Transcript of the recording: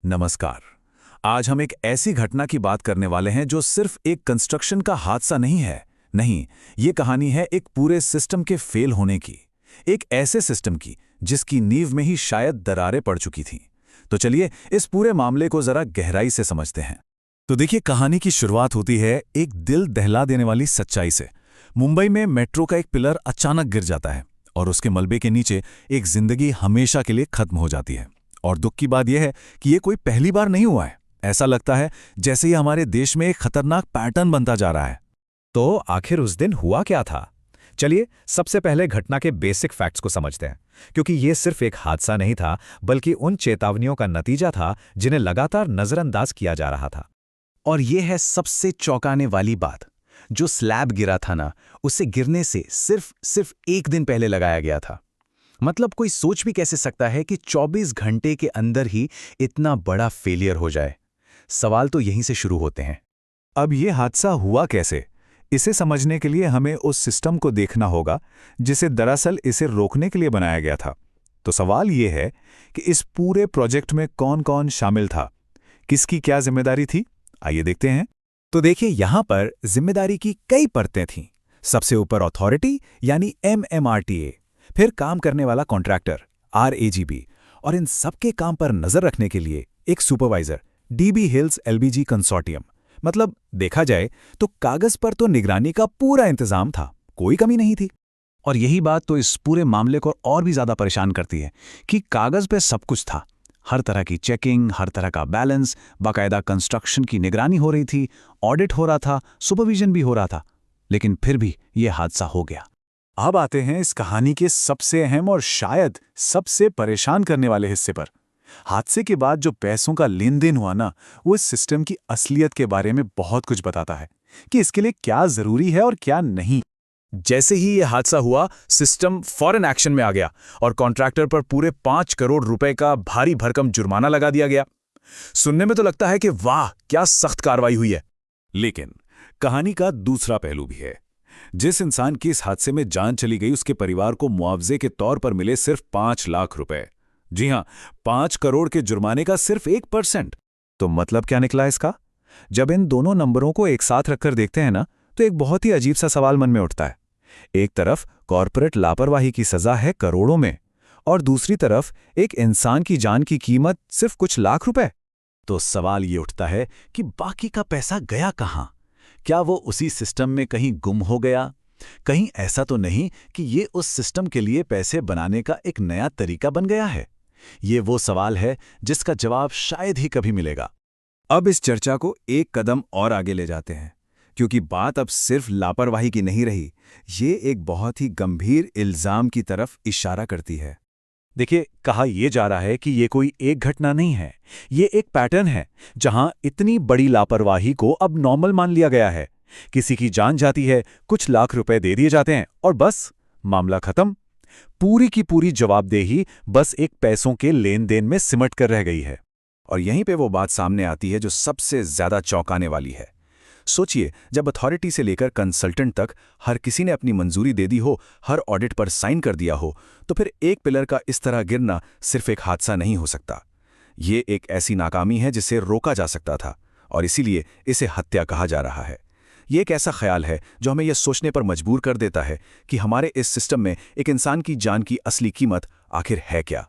नमस्कार। आज हम एक ऐसी घटना की बात करने वाले हैं जो सिर्फ एक कंस्ट्रक्शन का हादसा नहीं है। नहीं, ये कहानी है एक पूरे सिस्टम के फेल होने की। एक ऐसे सिस्टम की जिसकी नींव में ही शायद दरारें पड़ चुकी थीं। तो चलिए इस पूरे मामले को जरा गहराई से समझते हैं। तो देखिए, कहानी की शुरुआत होती है एक दिल दहला देने वाली सच्चाई से। मुंबई में मेट्रो का एक पिलर अचानक गिर जाता है और उसके मलबे के नीचे एक जिंदगी हमेशा के लिए खत्म हो जाती है। और दुख की बात यह है कि ये कोई पहली बार नहीं हुआ है। ऐसा लगता है जैसे ही हमारे देश में एक खतरनाक पैटर्न बनता जा रहा है। तो आखिर उस दिन हुआ क्या था? चलिए सबसे पहले घटना के बेसिक फैक्ट्स को समझते हैं, क्योंकि ये सिर्फ एक हादसा नहीं था, बल्कि उन चेतावनियों का नतीजा था जिन्हें लगातार नजरअंदाज किया जा रहा था। और ये है सबसे चौंकाने वाली बात। जो स्लैब गिरा था ना, उसे गिरने से सिर्फ एक दिन पहले लगाया गया था। मतलब कोई सोच भी कैसे सकता है कि 24 घंटे के अंदर ही इतना बड़ा फेलियर हो जाए। सवाल तो यहीं से शुरू होते हैं। अब ये हादसा हुआ कैसे? इसे समझने के लिए हमें उस सिस्टम को देखना होगा जिसे दरअसल इसे रोकने के लिए बनाया गया था। तो सवाल ये है कि इस पूरे प्रोजेक्ट में कौन कौन शामिल था, किसकी क्या जिम्मेदारी थी। आइए देखते हैं। तो देखिए, यहां पर जिम्मेदारी की कई परतें थीं। सबसे ऊपर अथॉरिटी यानी MMRTA, फिर काम करने वाला कॉन्ट्रैक्टर RAGB, और इन सबके काम पर नजर रखने के लिए एक supervisor DB hills LBG consortium. मतलब देखा जाए तो कागज पर तो निगरानी का पूरा इंतजाम था, कोई कमी नहीं थी। और यही बात तो इस पूरे मामले को और भी ज्यादा परेशान करती है कि कागज पे सब कुछ था। हर तरह की चेकिंग, हर तरह का बैलेंस, बाकायदा कंस्ट्रक्शन की निगरानी हो रही थी, ऑडिट हो रहा था, सुपरविजन भी हो रहा था। लेकिन फिर भी ये हादसा हो गया। अब आते हैं इस कहानी के सबसे अहम और शायद सबसे परेशान करने वाले हिस्से पर। हादसे के बाद जो पैसों का लेन देन हुआ ना, वो इस सिस्टम की असलियत के बारे में बहुत कुछ बताता है कि इसके लिए क्या जरूरी है और क्या नहीं। जैसे ही यह हादसा हुआ, सिस्टम फौरन एक्शन में आ गया और कॉन्ट्रैक्टर पर पूरे 5 करोड़ रुपए का भारी भरकम जुर्माना लगा दिया गया। सुनने में तो लगता है कि वाह, क्या सख्त कार्रवाई हुई है। लेकिन कहानी का दूसरा पहलू भी है। जिस इंसान की इस हादसे में जान चली गई, उसके परिवार को मुआवजे के तौर पर मिले सिर्फ 5 लाख रुपए। जी हां, 5 करोड़ के जुर्माने का सिर्फ 1%। तो मतलब क्या निकला इसका? जब इन दोनों नंबरों को एक साथ रखकर देखते हैं ना, तो एक बहुत ही अजीब सा सवाल मन में उठता है। एक तरफ कॉर्पोरेट लापरवाही की सजा है करोड़ों में, और दूसरी तरफ एक इंसान की जान की कीमत सिर्फ कुछ लाख रुपए। तो सवाल ये उठता है कि बाकी का पैसा गया कहां? क्या वो उसी सिस्टम में कहीं गुम हो गया? कहीं ऐसा तो नहीं कि ये उस सिस्टम के लिए पैसे बनाने का एक नया तरीका बन गया है? ये वो सवाल है जिसका जवाब शायद ही कभी मिलेगा। अब इस चर्चा को एक कदम और आगे ले जाते हैं, क्योंकि बात अब सिर्फ लापरवाही की नहीं रही, ये एक बहुत ही गंभीर इल्जाम की तरफ इशारा करती है। देखिए, कहा यह जा रहा है कि ये कोई एक घटना नहीं है, ये एक पैटर्न है जहां इतनी बड़ी लापरवाही को अब नॉर्मल मान लिया गया है। किसी की जान जाती है, कुछ लाख रुपए दे दिए जाते हैं और बस मामला खत्म। पूरी की पूरी जवाबदेही बस एक पैसों के लेन देन में सिमट कर रह गई है। और यहीं पे वो बात सामने आती है जो सबसे ज्यादा चौंकाने वाली है। सोचिए, जब अथॉरिटी से लेकर कंसल्टेंट तक हर किसी ने अपनी मंजूरी दे दी हो, हर ऑडिट पर साइन कर दिया हो, तो फिर एक पिलर का इस तरह गिरना सिर्फ एक हादसा नहीं हो सकता। ये एक ऐसी नाकामी है जिसे रोका जा सकता था, और इसीलिए इसे हत्या कहा जा रहा है। ये एक ऐसा ख्याल है जो हमें यह सोचने पर मजबूर कर देता है कि हमारे इस सिस्टम में एक इंसान की जान की असली कीमत आखिर है क्या।